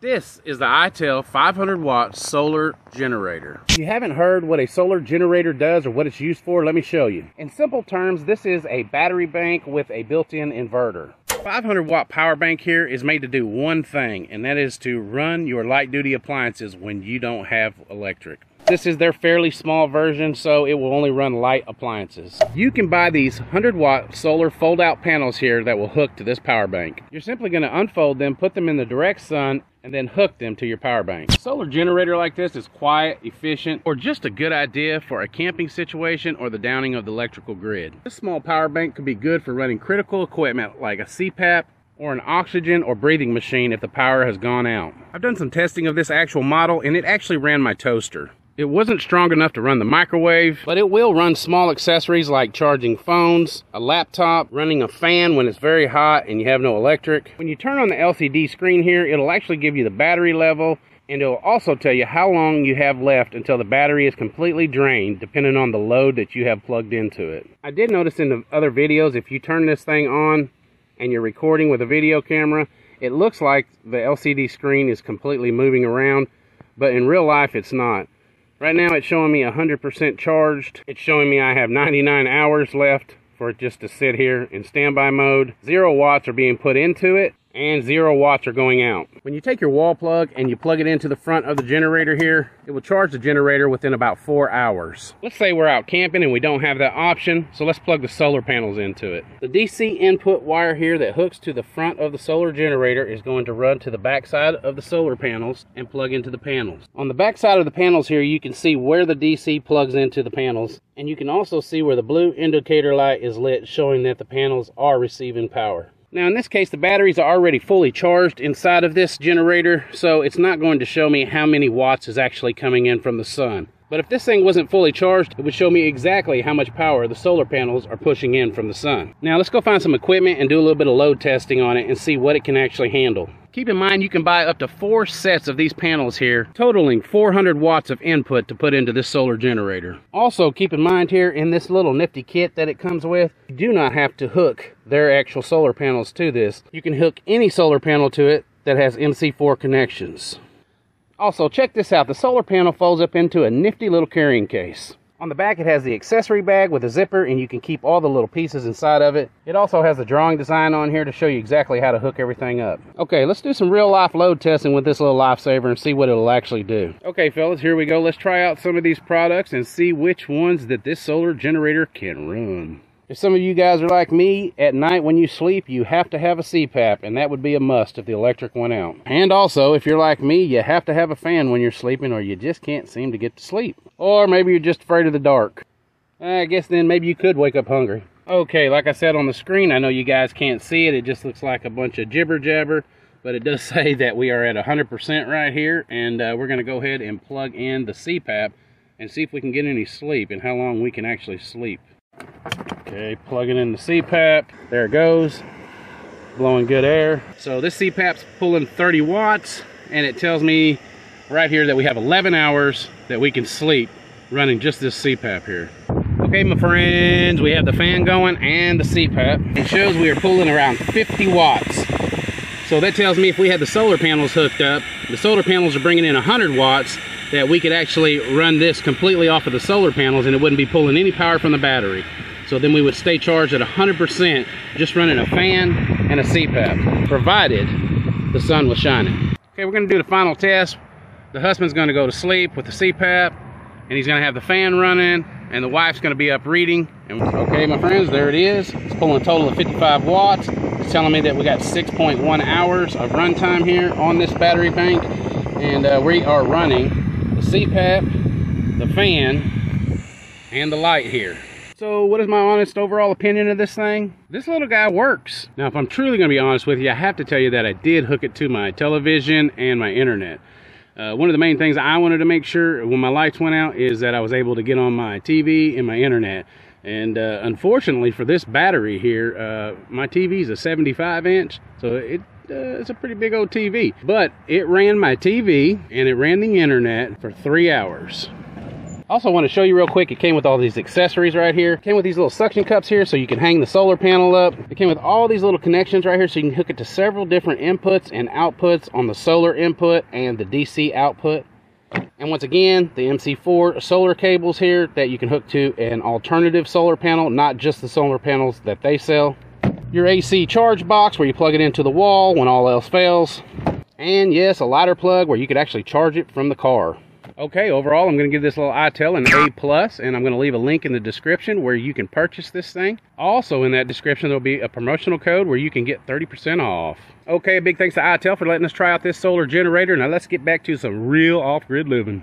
This is the ITEHIL 500 watt solar generator. If you haven't heard what a solar generator does or what it's used for, let me show you. In simple terms, this is a battery bank with a built-in inverter. 500 watt power bank here is made to do one thing, and that is to run your light duty appliances when you don't have electric. This is their fairly small version, so it will only run light appliances. You can buy these 100 watt solar fold out panels here that will hook to this power bank. You're simply going to unfold them, put them in the direct sun, and then hook them to your power bank. A solar generator like this is quiet, efficient, or just a good idea for a camping situation or the downing of the electrical grid. This small power bank could be good for running critical equipment like a CPAP or an oxygen or breathing machine if the power has gone out. I've done some testing of this actual model, and it actually ran my toaster. It wasn't strong enough to run the microwave, but it will run small accessories like charging phones, a laptop, running a fan when it's very hot and you have no electric. When you turn on the LCD screen here, it'll actually give you the battery level, and it'll also tell you how long you have left until the battery is completely drained, depending on the load that you have plugged into it. I did notice in the other videos, if you turn this thing on and you're recording with a video camera, it looks like the LCD screen is completely moving around, but in real life it's not. Right now it's showing me 100% charged. It's showing me I have 99 hours left for it just to sit here in standby mode. 0 watts are being put into it, and 0 watts are going out. When you take your wall plug and you plug it into the front of the generator here, it will charge the generator within about 4 hours. Let's say we're out camping and we don't have that option, so let's plug the solar panels into it. The DC input wire here that hooks to the front of the solar generator is going to run to the back side of the solar panels and plug into the panels. On the back side of the panels here, you can see where the DC plugs into the panels, and you can also see where the blue indicator light is lit, showing that the panels are receiving power. Now in this case, the batteries are already fully charged inside of this generator, so it's not going to show me how many watts is actually coming in from the sun. But if this thing wasn't fully charged, it would show me exactly how much power the solar panels are pushing in from the sun. Now let's go find some equipment and do a little bit of load testing on it and see what it can actually handle. Keep in mind you can buy up to 4 sets of these panels here, totaling 400 watts of input to put into this solar generator. Also keep in mind here in this little nifty kit that it comes with, you do not have to hook their actual solar panels to this. You can hook any solar panel to it that has MC4 connections. Also check this out, the solar panel folds up into a nifty little carrying case. On the back it has the accessory bag with a zipper, and you can keep all the little pieces inside of it. It also has a drawing design on here to show you exactly how to hook everything up. Okay, let's do some real life load testing with this little lifesaver and see what it'll actually do. Okay fellas, here we go. Let's try out some of these products and see which ones that this solar generator can run. If some of you guys are like me, at night when you sleep, you have to have a CPAP, and that would be a must if the electric went out. And also, if you're like me, you have to have a fan when you're sleeping, or you just can't seem to get to sleep. Or maybe you're just afraid of the dark. I guess then maybe you could wake up hungry. Okay, like I said on the screen, I know you guys can't see it. It just looks like a bunch of jibber jabber, but it does say that we are at 100% right here, and we're going to go ahead and plug in the CPAP and see if we can get any sleep and how long we can actually sleep. Okay, plugging in the CPAP. There it goes. Blowing good air. So this CPAP's pulling 30 watts, and it tells me right here that we have 11 hours that we can sleep running just this CPAP here. Okay, my friends, we have the fan going and the CPAP. It shows we are pulling around 50 watts. So that tells me if we had the solar panels hooked up, the solar panels are bringing in 100 watts, that we could actually run this completely off of the solar panels and it wouldn't be pulling any power from the battery. So then we would stay charged at 100%, just running a fan and a CPAP, provided the sun was shining. Okay, we're gonna do the final test. The husband's gonna go to sleep with the CPAP, and he's gonna have the fan running, and the wife's gonna be up reading. And okay, my friends, there it is. It's pulling a total of 55 watts. It's telling me that we got 6.1 hours of runtime here on this battery bank, and we are running the CPAP, the fan, and the light here. So what is my honest overall opinion of this thing? This little guy works. Now, if I'm truly gonna be honest with you, I have to tell you that I did hook it to my television and my internet. One of the main things I wanted to make sure when my lights went out is that I was able to get on my TV and my internet. And unfortunately for this battery here, my TV is a 75 inch, so it's a pretty big old TV. But it ran my TV and it ran the internet for 3 hours. Also want to show you real quick, it came with all these accessories right here. It came with these little suction cups here so you can hang the solar panel up. It came with all these little connections right here so you can hook it to several different inputs and outputs on the solar input and the DC output. And once again, the MC4 solar cables here that you can hook to an alternative solar panel, not just the solar panels that they sell. Your AC charge box where you plug it into the wall when all else fails. And yes, a lighter plug where you could actually charge it from the car. Okay, overall, I'm going to give this little ITEHIL an A+, and I'm going to leave a link in the description where you can purchase this thing. Also in that description, there'll be a promotional code where you can get 30% off. Okay, big thanks to ITEHIL for letting us try out this solar generator. Now let's get back to some real off-grid living.